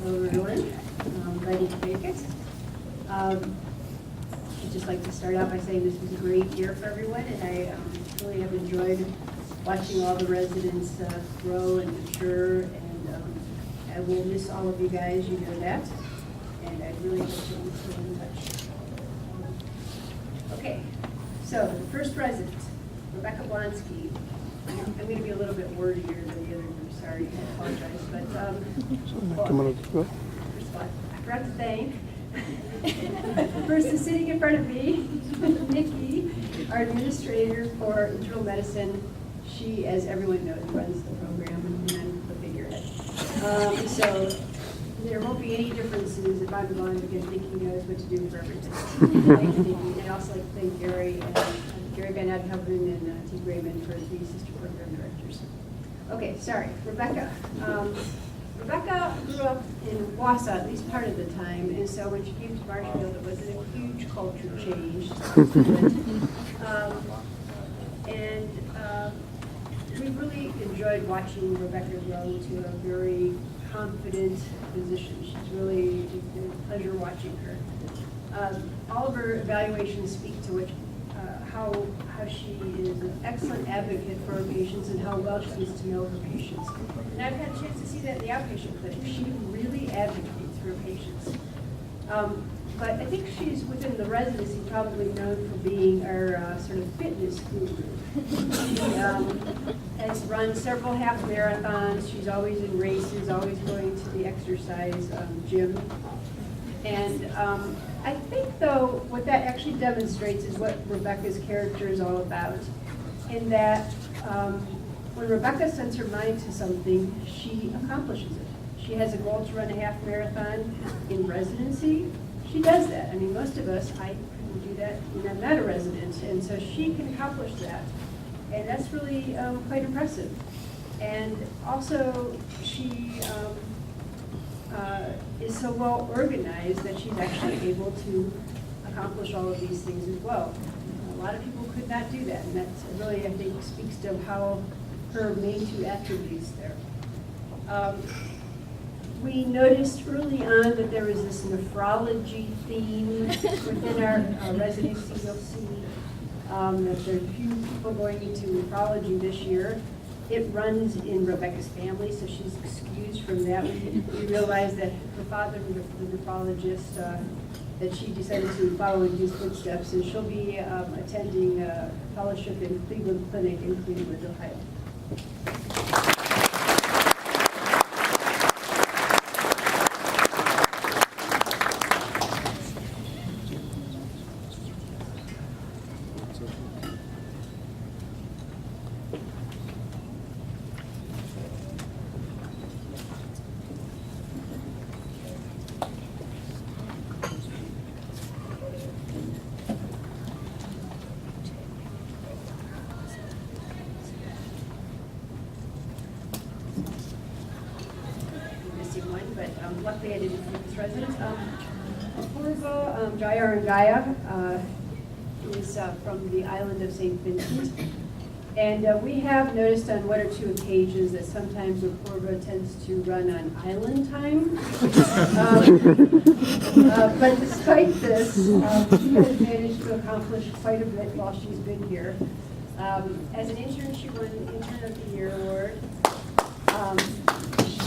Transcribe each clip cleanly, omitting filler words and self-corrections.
Hello, everyone. I'm ready to make it. I'd just like to start out by saying this was a great year for everyone, and I really have enjoyed watching all the residents grow and mature, and I will miss all of you guys, you know that, and I really hope that we stay in touch. Okay, so the first resident, Rebecca Blonsky. I'm going to be a little bit wordier than the other group, sorry, I apologize, but first of all, I forgot to thank the person sitting in front of me, Nikki, our administrator for internal medicine. She, as everyone knows, runs the program, and I'm the figurehead. So there won't be any differences if I'm gone, because Nikki knows what to do for everything. Thank you, Nikki. And I also like to thank Gary and Gary Van Adhoven and T. Grayman for the assistant program directors. Okay, sorry, Rebecca. Rebecca grew up in Wausau, at least part of the time, and so when she came to Marshfield, it wasn't a huge culture change. We really enjoyed watching Rebecca grow to a very confident position. She's really been a pleasure watching her. All of her evaluations speak to which, how she is an excellent advocate for her patients and how well she gets to know her patients. And I've had a chance to see that in the outpatient clinic. She really advocates for her patients. But I think she's, within the residency, probably known for being our sort of fitness guru. She has run several half marathons. She's always in races, always going to the exercise gym. And I think, though, what that actually demonstrates is what Rebecca's character is all about, in that when Rebecca sets her mind to something, she accomplishes it. She has a goal to run a half marathon in residency. She does that. I mean, most of us, I couldn't do that when I'm not a resident, and so she can accomplish that. And that's really quite impressive. And also, she is so well organized that she's actually able to accomplish all of these things as well. A lot of people could not do that, and that really, I think, speaks to how her main two attributes there. We noticed early on that there was this nephrology theme within our residency. You'll see that there are a few people going into nephrology this year. It runs in Rebecca's family, so she's excused from that. We realized that her father was a nephrologist, that she decided to follow in his footsteps, and she'll be attending a fellowship in Cleveland Clinic in Cleveland, Ohio. Luckily, I didn't see this resident. Purva Jayarangaya is from the island of St. Vincent. And we have noticed on one or two occasions that sometimes Purva tends to run on island time. But despite this, she has managed to accomplish quite a bit while she's been here. As an intern, she won the Intern of the Year award.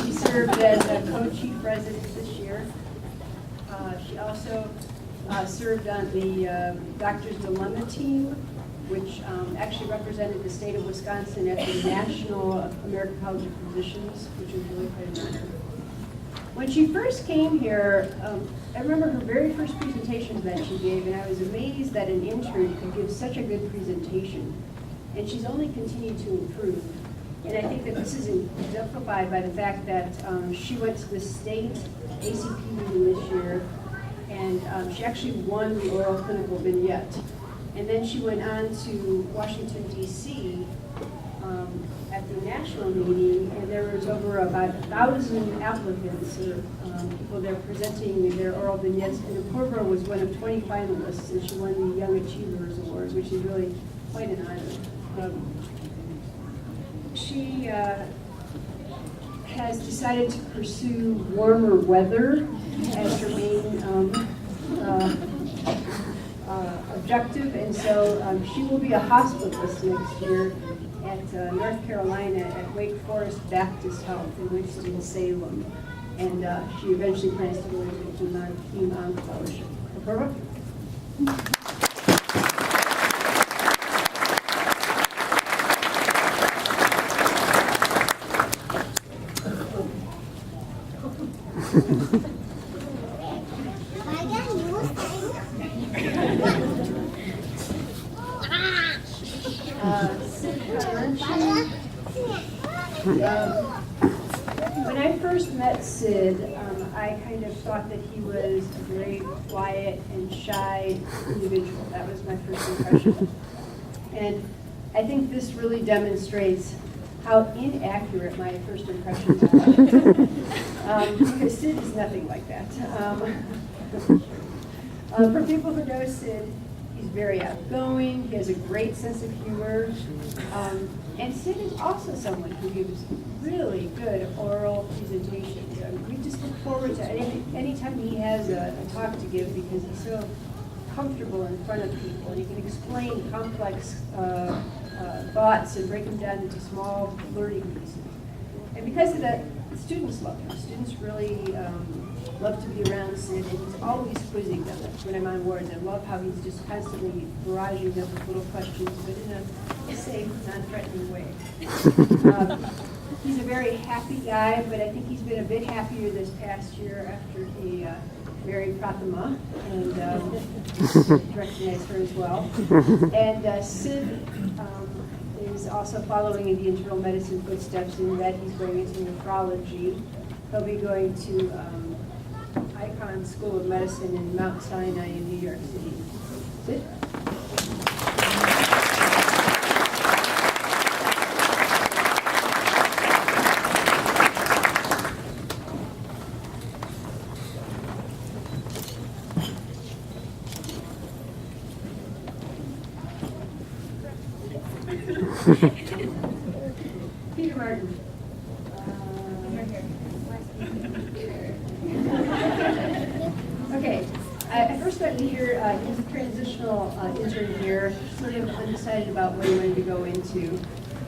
She served as a co-chief resident this year. She also served on the Doctor's Dilemma team, which actually represented the state of Wisconsin at the National American College of Physicians, which was really quite an honor. When she first came here, I remember her very first presentation that she gave, and I was amazed that an intern could give such a good presentation. And she's only continued to improve. And I think that this is exemplified by the fact that she went to the state ACP meeting this year, and she actually won the oral clinical vignette. And then she went on to Washington, D.C. At the national meeting, and there was over about 1,000 applicants, or people there presenting their oral vignettes, and Purva was one of 20 finalists, and she won the Young Achievers Award, which is really quite an honor. She has decided to pursue warmer weather as her main objective, and so she will be a hospitalist next year at North Carolina at Wake Forest Baptist Health in Winston-Salem, and she eventually plans to go into the Hem-Onc Fellowship. Apurva? When I first met Sid, I kind of thought that he was a very quiet and shy individual. That was my first impression. And I think this really demonstrates how inaccurate my first impressions are. Because Sid is nothing like that. For people who know Sid, he's very outgoing, he has a great sense of humor, and Sid is also someone who gives really good oral presentations. We just look forward to any time he has a talk to give, because he's so comfortable in front of people, and he can explain complex thoughts and break them down into small learning pieces. And because of that, students love him. Students really love to be around Sid, and he's always quizzing them when I'm on wards. I love how he's just constantly barraging them with little questions, but in a safe, non-threatening way. He's a very happy guy, but I think he's been a bit happier this past year after he married Prathama, and recognized her as well. And Sid is also following in the internal medicine footsteps in that he's going into nephrology. He'll be going to Icahn School of Medicine in Mount Sinai in New York City. Sid? Peter Martin. Okay, I first met Peter. He's a transitional intern here, sort of undecided about what he wanted to go into.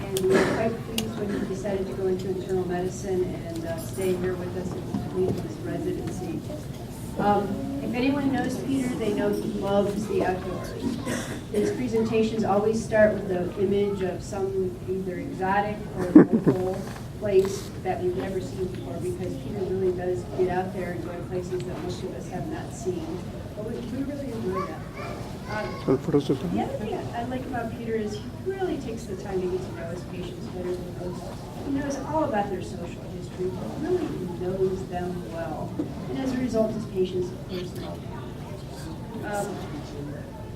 And we were quite pleased when he decided to go into internal medicine and stay here with us and complete his residency. If anyone knows Peter, they know he loves the outdoors. His presentations always start with the image of some either exotic or local place that we've never seen before, because Peter really does get out there and go to places that most of us have not seen. But we really enjoy that. The other thing I like about Peter is he really takes the time to get to know his patients better than most. He knows all about their social history, but really knows them well. And as a result, his patients, of course, know him.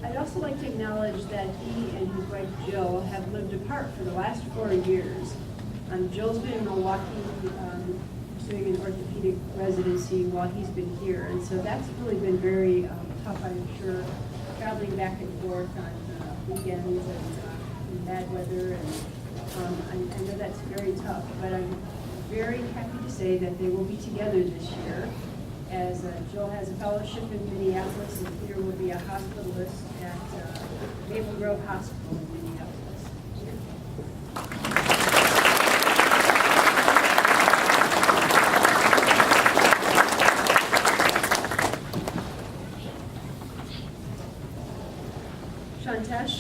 I'd also like to acknowledge that he and his wife Jill have lived apart for the last 4 years. Jill's been in Milwaukee pursuing an orthopedic residency while he's been here, and so that's really been very tough, I'm sure, traveling back and forth on weekends and in bad weather, and I know that's very tough, but I'm very happy to say that they will be together this year, as Jill has a fellowship in Minneapolis, and Peter will be a hospitalist at Maple Grove Hospital in Minneapolis. Shantesh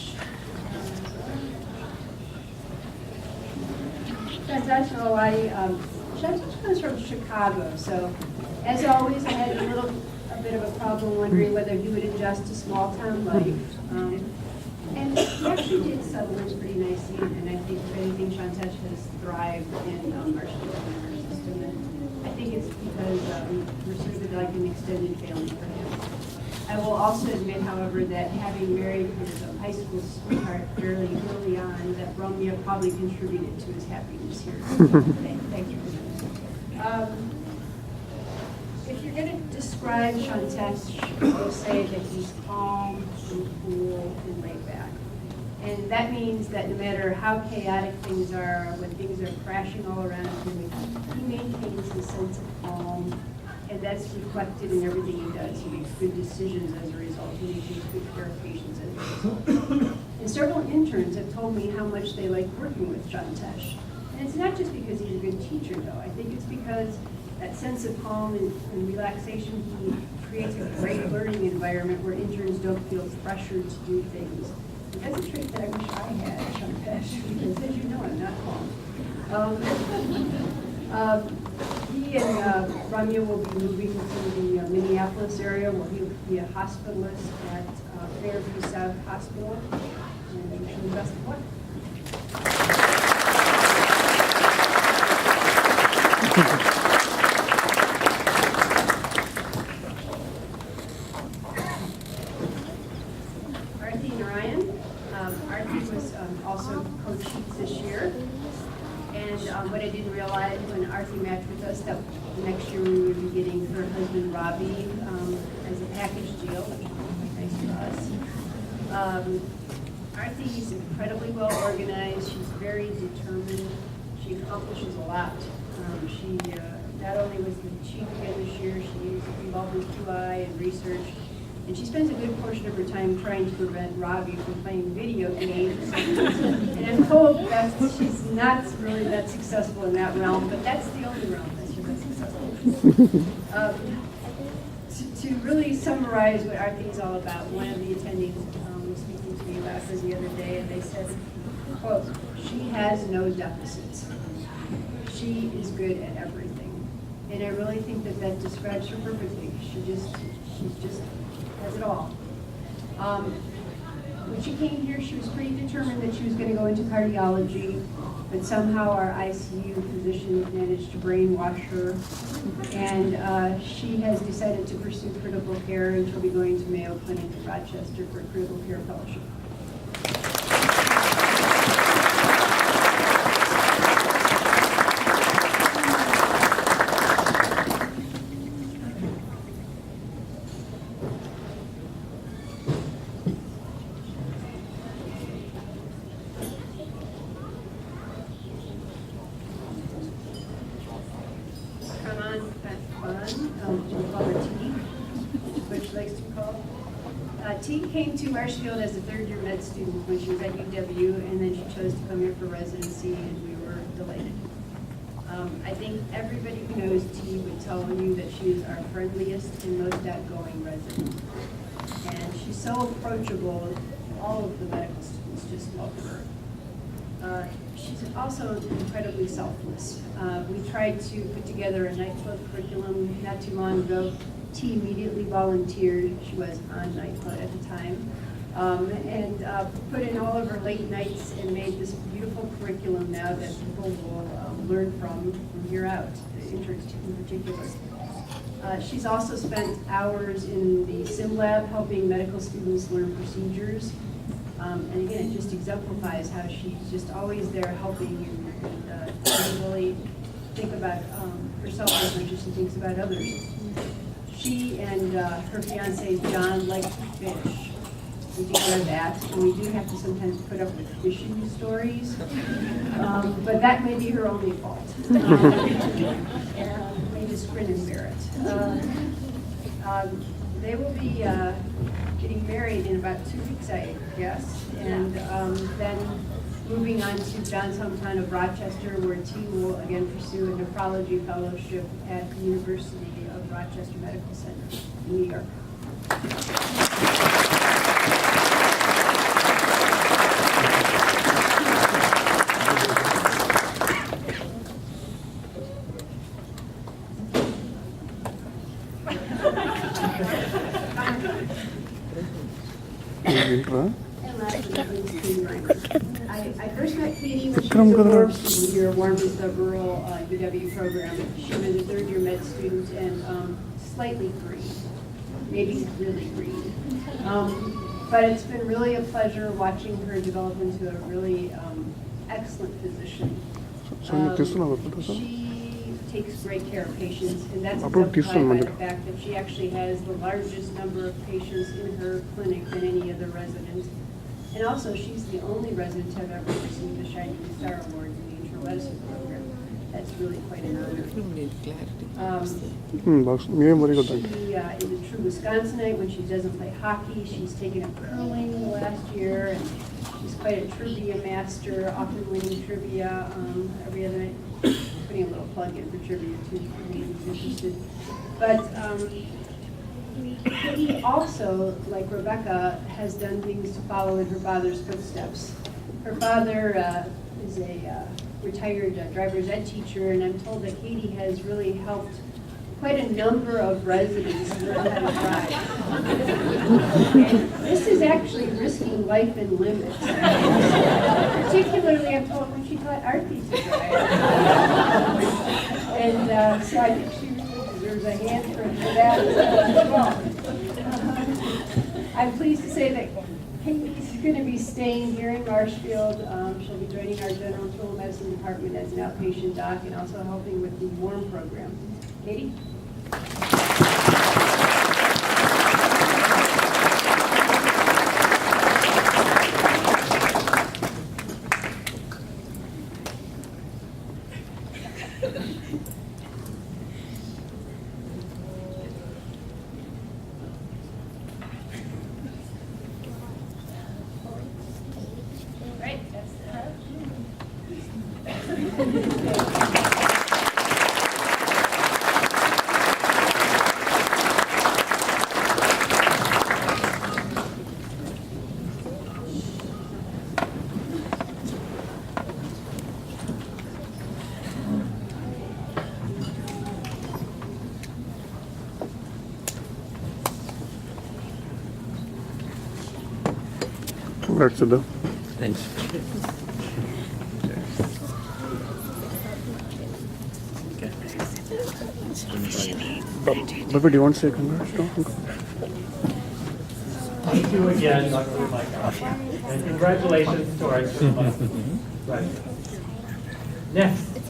comes from Chicago, so as always, I had a bit of a problem wondering whether he would adjust to small town life. And he actually did settle in pretty nicely, and I think if anything, Shantesh has thrived in Marshfield system. And I think it's because we're sort of like an extended family for him. I will also admit, however, that having married his high school sweetheart fairly early on, that Romeo probably contributed to his happiness here. Thank you. If you're going to describe Shantesh, you'll say that he's calm and cool and laid back. And that means that no matter how chaotic things are, when things are crashing all around him, he maintains his sense of calm, and that's reflected in everything he does. He makes good decisions as a result. He takes good care of patients as a result. And several interns have told me how much they like working with John Tesh. And it's not just because he's a good teacher, though. I think it's because that sense of calm and relaxation, he creates a great learning environment where interns don't feel pressured to do things. And that's a trait that I wish I had, John Tesh, because as you know, I'm not calm. He and Ramya will be moving to the Minneapolis area where he'll be a hospitalist at Fairview South Hospital. And I wish him the best of luck. Arthi Narayan. Arthi was also co-chief this year. And what I didn't realize when Arthi matched with us, that the next year we would be getting her husband Robbie as a package deal, which is nice for us. Arthi is incredibly well organized. She's very determined. She accomplishes a lot. She not only was the chief again this year, she's involved in QI and research. And she spends a good portion of her time trying to prevent Robbie from playing video games. And I'm told that she's not really that successful in that realm, but that's the only realm that she's that successful. To really summarize what Arthi is all about, one of the attendees was speaking to me about her the other day, and they said, quote, she has no deficits. She is good at everything. And I really think that that describes her perfectly. She's just has it all. When she came here, she was pretty determined that she was going to go into cardiology, but somehow our ICU physician managed to brainwash her, and she has decided to pursue critical care, and she'll be going to Mayo Clinic in Rochester for a critical care fellowship. T came to Marshfield as a third-year med student when she was at UW, and then she chose to come here for residency, and we were delighted. I think everybody who knows T would tell you that she is our friendliest and most outgoing resident. And she's so approachable, all of the medical students just love her. She's also incredibly selfless. We tried to put together a nightclub curriculum not too long ago. T immediately volunteered. She was on nightclub at the time, and put in all of her late nights and made this beautiful curriculum now that people will learn from here out, the interns in particular. She's also spent hours in the sim lab helping medical students learn procedures. And again, it just exemplifies how she's just always there helping and doesn't really think about herself as much as she thinks about others. She and her fiance John like to fish. We do know that, and we do have to sometimes put up with fishing stories, but that may be her only fault. And we just grin and bear it. They will be getting married in about 2 weeks, I guess, and then moving on to John's hometown of Rochester, where T will again pursue a nephrology fellowship at the University of Rochester Medical Center in New York. I first met Katie when she was a warm student here, warm is the rural UW program. She was a third-year med student and slightly green, maybe really green. But it's been really a pleasure watching her develop into a really excellent physician. She takes great care of patients, and that's exemplified by the fact that she actually has the largest number of patients in her clinic than any other resident. And also, she's the only resident to have ever received a Shining Star Award in the internal medicine program. That's really quite an honor. She is a true Wisconsinite. When she doesn't play hockey, she's taken up curling the last year, and she's quite a trivia master, often winning trivia every other night. Putting a little plug in for trivia too, for anyone who's interested. But Katie also, like Rebecca, has done things to follow in her father's footsteps. Her father is a retired driver's ed teacher, and I'm told that Katie has really helped quite a number of residents learn how to drive. And this is actually risking life and limb. Particularly, I'm told, when she taught Artie to drive. And so I think she really deserves a hand for that as well. I'm pleased to say that Katie's going to be staying here in Marshfield. She'll be joining our general internal medicine department as an outpatient doc and also helping with the WARM program. Katie? Right, that's the Congrats, Siddha. Thanks. Bobby, do you want to say congrats? Thank you again, Dr. Rebecca, and congratulations to our students. Right. Next.